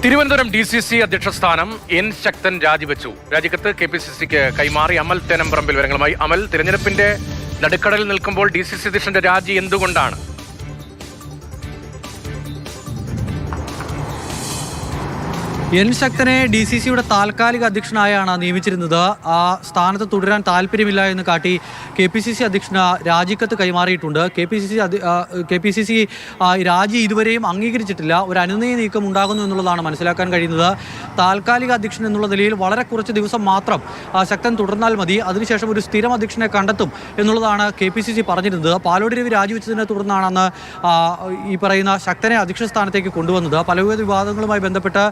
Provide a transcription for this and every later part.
Thiruvananthapuram DCC അധ്യക്ഷ സ്ഥാനം N ശക്തൻ രാജിവെച്ചു. രാജിക്കത്ത് KPCCക്ക് കൈമാറി. അമൽ തേനമ്പറമ്പിൽ വിവരങ്ങളുമായി. അമൽ, തിരഞ്ഞെടുപ്പിന്റെ നടുക്കടലിൽ നിൽക്കുമ്പോൾ DCC അധ്യക്ഷന്റെ രാജി എന്തുകൊണ്ടാണ്? എൻ ശക്തനെ DCCയുടെ താൽക്കാലിക അധ്യക്ഷനായാണ് നിയമിച്ചിരുന്നത്. ആ സ്ഥാനത്ത് തുടരാൻ താല്പര്യമില്ല എന്ന് കാട്ടി KPCC അധ്യക്ഷന് രാജിക്കത്ത് കൈമാറിയിട്ടുണ്ട്. KPCC രാജി ഇതുവരെയും അംഗീകരിച്ചിട്ടില്ല. ഒരു അനുനയ നീക്കം ഉണ്ടാകുന്നു എന്നുള്ളതാണ് മനസ്സിലാക്കാൻ കഴിയുന്നത്. താൽക്കാലിക അധ്യക്ഷൻ എന്നുള്ള നിലയിൽ വളരെ കുറച്ച് ദിവസം മാത്രം ശക്തൻ തുടർന്നാൽ മതി, അതിനുശേഷം ഒരു സ്ഥിരം അധ്യക്ഷനെ കണ്ടെത്തും എന്നുള്ളതാണ് KPCC പറഞ്ഞിരുന്നത്. പാലോട് രവി രാജിവെച്ചതിനെ തുടർന്നാണ് ഈ പറയുന്ന ശക്തനെ അധ്യക്ഷ സ്ഥാനത്തേക്ക് കൊണ്ടുവന്നത്. പലവിധ വിവാദങ്ങളുമായി ബന്ധപ്പെട്ട്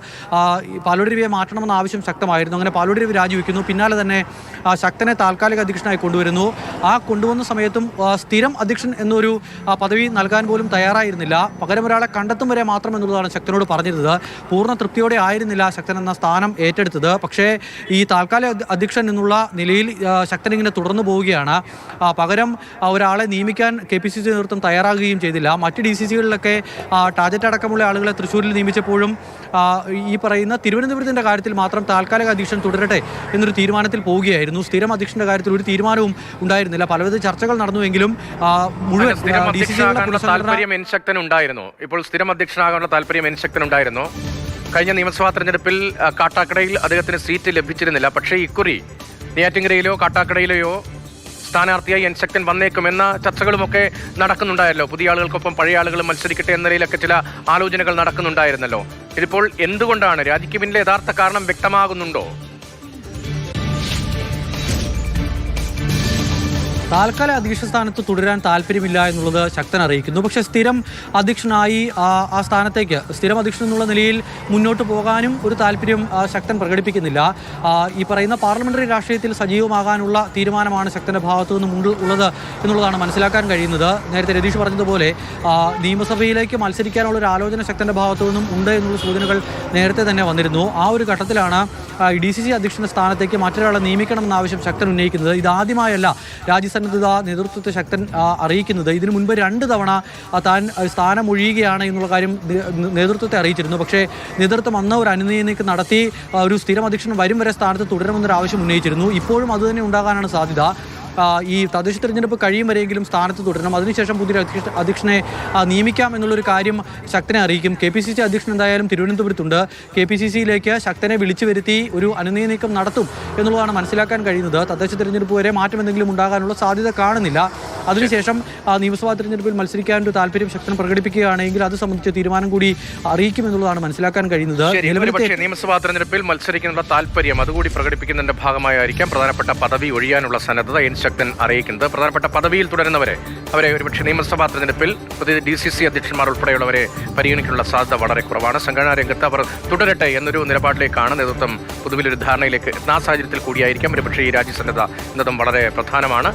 പാലോട് രവിയെ മാറ്റണമെന്ന ആവശ്യം ശക്തമായിരുന്നു. അങ്ങനെ പാലോട് രവി രാജിവെക്കുന്നു. പിന്നാലെ തന്നെ ശക്തനെ താൽക്കാലിക അധ്യക്ഷനായി കൊണ്ടുവരുന്നു. കൊണ്ടുവന്ന സമയത്തും സ്ഥിരം അധ്യക്ഷൻ എന്നൊരു പദവി നൽകാൻ പോലും തയ്യാറായിരുന്നില്ല. പകരം ഒരാളെ കണ്ടെത്തും വരെ മാത്രം എന്നുള്ളതാണ് ശക്തനോട് പറഞ്ഞിരുന്നത്. പൂർണ്ണ തൃപ്തിയോടെ ആയിരുന്നില്ല ശക്തൻ എന്ന സ്ഥാനം ഏറ്റെടുത്തത്. പക്ഷേ ഈ താൽക്കാലിക അധ്യക്ഷൻ എന്നുള്ള നിലയിൽ ശക്തൻ ഇങ്ങനെ തുടർന്നു പോവുകയാണ്. പകരം ഒരാളെ നിയമിക്കാൻ KPCC നേതൃത്വം തയ്യാറാകുകയും ചെയ്തില്ല. മറ്റ് DCCകളിലൊക്കെ ടാർജറ്റ് അടക്കമുള്ള ആളുകളെ തൃശ്ശൂരിൽ നിയമിച്ചപ്പോഴും ഈ പറയുന്ന തിരുവനന്തപുരത്തിൻ്റെ കാര്യത്തിൽ മാത്രം താൽക്കാലിക അധ്യക്ഷൻ തുടരട്ടെ എന്നൊരു തീരുമാനത്തിൽ പോവുകയായിരുന്നു. സ്ഥിരം അധ്യക്ഷന്റെ കാര്യത്തിൽ ഒരു തീരുമാനവും ഉണ്ടായിരുന്നില്ല. പലവിധ ചർച്ചകൾ നടന്നുവെങ്കിലും മുഴുവൻ താല്പര്യം എൻ ശക്തൻ ഉണ്ടായിരുന്നു. ഇപ്പോൾ സ്ഥിരം അധ്യക്ഷനാകാനുള്ള താല്പര്യം എൻ ശക്തൻ ഉണ്ടായിരുന്നു. കഴിഞ്ഞ നിയമസഭാ തെരഞ്ഞെടുപ്പിൽ കാട്ടാക്കടയിൽ അദ്ദേഹത്തിന് സീറ്റ് ലഭിച്ചിരുന്നില്ല. പക്ഷേ ഇക്കുറി നെയ്യാറ്റിൻകരയിലോ കാട്ടാക്കടയിലെയോ സ്ഥാനാർത്ഥിയായി എൻ ശക്തൻ വന്നേക്കുമെന്ന ചർച്ചകളുമൊക്കെ നടക്കുന്നുണ്ടായല്ലോ. പുതിയ ആളുകൾക്കൊപ്പം പഴയ ആളുകൾ മത്സരിക്കട്ടെ എന്ന നിലയിലൊക്കെ ചില ആലോചനകൾ നടക്കുന്നുണ്ടായിരുന്നല്ലോ. ഇതിപ്പോൾ എന്തുകൊണ്ടാണ്? രാജിക്ക് പിന്നിലെ യഥാർത്ഥ കാരണം വ്യക്തമാകുന്നുണ്ടോ? താൽക്കാലിക അധ്യക്ഷ സ്ഥാനത്ത് തുടരാൻ താല്പര്യമില്ല എന്നുള്ളത് ശക്തൻ അറിയിക്കുന്നു. പക്ഷേ സ്ഥിരം അധ്യക്ഷനായി ആ സ്ഥാനത്തേക്ക് സ്ഥിരം അധ്യക്ഷൻ എന്നുള്ള നിലയിൽ മുന്നോട്ട് പോകാനും ഒരു താല്പര്യം ശക്തൻ പ്രകടിപ്പിക്കുന്നില്ല. ഈ പറയുന്ന പാർലമെന്ററി രാഷ്ട്രീയത്തിൽ സജീവമാകാനുള്ള തീരുമാനമാണ് ശക്തന്റെ ഭാഗത്തു നിന്നും ഉള്ളത് എന്നുള്ളതാണ് മനസ്സിലാക്കാൻ കഴിയുന്നത്. നേരത്തെ രതീഷ് പറഞ്ഞതുപോലെ നിയമസഭയിലേക്ക് മത്സരിക്കാനുള്ള ഒരു ആലോചന ശക്തന്റെ ഭാഗത്തു നിന്നും ഉണ്ട് എന്നുള്ള സൂചനകൾ നേരത്തെ തന്നെ വന്നിരുന്നു. ആ ഒരു ഘട്ടത്തിലാണ് DCC അധ്യക്ഷന്റെ സ്ഥാനത്തേക്ക് മറ്റൊരാളെ നിയമിക്കണമെന്ന ആവശ്യം ശക്തൻ ഉന്നയിക്കുന്നത്. ഇതാദ്യമായല്ല രാജ്യസന്നദ്ധത നേതൃത്വത്തെ ശക്തൻ അറിയിക്കുന്നത്. ഇതിനു മുൻപ് 2 തവണ താൻ സ്ഥാനമൊഴിയുകയാണ് എന്നുള്ള കാര്യം നേതൃത്വത്തെ അറിയിച്ചിരുന്നു. പക്ഷേ നേതൃത്വം അന്ന് ഒരു അനുനയ നീക്കം നടത്തി ഒരു സ്ഥിരം അധ്യക്ഷൻ വരും വരെ സ്ഥാനത്ത് തുടരണമെന്നൊരു ആവശ്യം ഉന്നയിച്ചിരുന്നു. ഇപ്പോഴും അതുതന്നെ ഉണ്ടാകാനാണ് സാധ്യത. ഈ തദ്ദേശ തെരഞ്ഞെടുപ്പ് കഴിയും വരെയെങ്കിലും സ്ഥാനത്ത് തുടരണം. അതിനുശേഷം പുതിയ അധ്യക്ഷനെ നിയമിക്കാം എന്നുള്ളൊരു കാര്യം ശക്തനെ അറിയിക്കും. KPCC അധ്യക്ഷൻ എന്തായാലും തിരുവനന്തപുരത്തുണ്ട്. KPCCയിലേക്ക് ശക്തനെ വിളിച്ചു വരുത്തി ഒരു അനുനയ നീക്കം നടത്തും എന്നുള്ളതാണ് മനസ്സിലാക്കാൻ കഴിയുന്നത്. തദ്ദേശ തെരഞ്ഞെടുപ്പ് വരെ മാറ്റം എന്തെങ്കിലും ഉണ്ടാകാനുള്ള സാധ്യത കാണുന്നില്ല. അതിനുശേഷം നിയമസഭാ തെരഞ്ഞെടുപ്പിൽ മത്സരിക്കാൻ ഒരു താല്പര്യം ശക്തൻ പ്രകടിപ്പിക്കുകയാണെങ്കിൽ അത് സംബന്ധിച്ച തീരുമാനം കൂടി അറിയിക്കുമെന്നുള്ളതാണ് മനസ്സിലാക്കാൻ കഴിയുന്നത്. നിയമസഭാ തെരഞ്ഞെടുപ്പിൽ മത്സരിക്കാനുള്ള താല്പര്യം അതുകൂടി പ്രകടിപ്പിക്കുന്നതിന്റെ ഭാഗമായിരിക്കാം പ്രധാനപ്പെട്ട പദവി ഒഴിയാനുള്ള സന്നദ്ധത എൻ ശക്തൻ അറിയിക്കുന്നത്. പ്രധാനപ്പെട്ട പദവിയിൽ തുടരുന്നവരെ അവരെ ഒരുപക്ഷെ നിയമസഭാ തെരഞ്ഞെടുപ്പിൽ പുതിയ DCC അധ്യക്ഷന്മാർ ഉൾപ്പെടെയുള്ളവരെ പരിഗണിക്കാനുള്ള സാധ്യത വളരെ കുറവാണ്. സംഘടനാ രംഗത്ത് അവർ തുടരട്ടെ എന്നൊരു നിലപാടിലേക്കാണ് നേതൃത്വം പൊതുവിലൊരു ധാരണയിലേക്ക് എത്തുന്ന സാഹചര്യത്തിൽ കൂടിയായിരിക്കാം ഒരുപക്ഷെ ഈ രാജ്യസന്നദ്ധ എന്നതും വളരെ പ്രധാനമാണ്.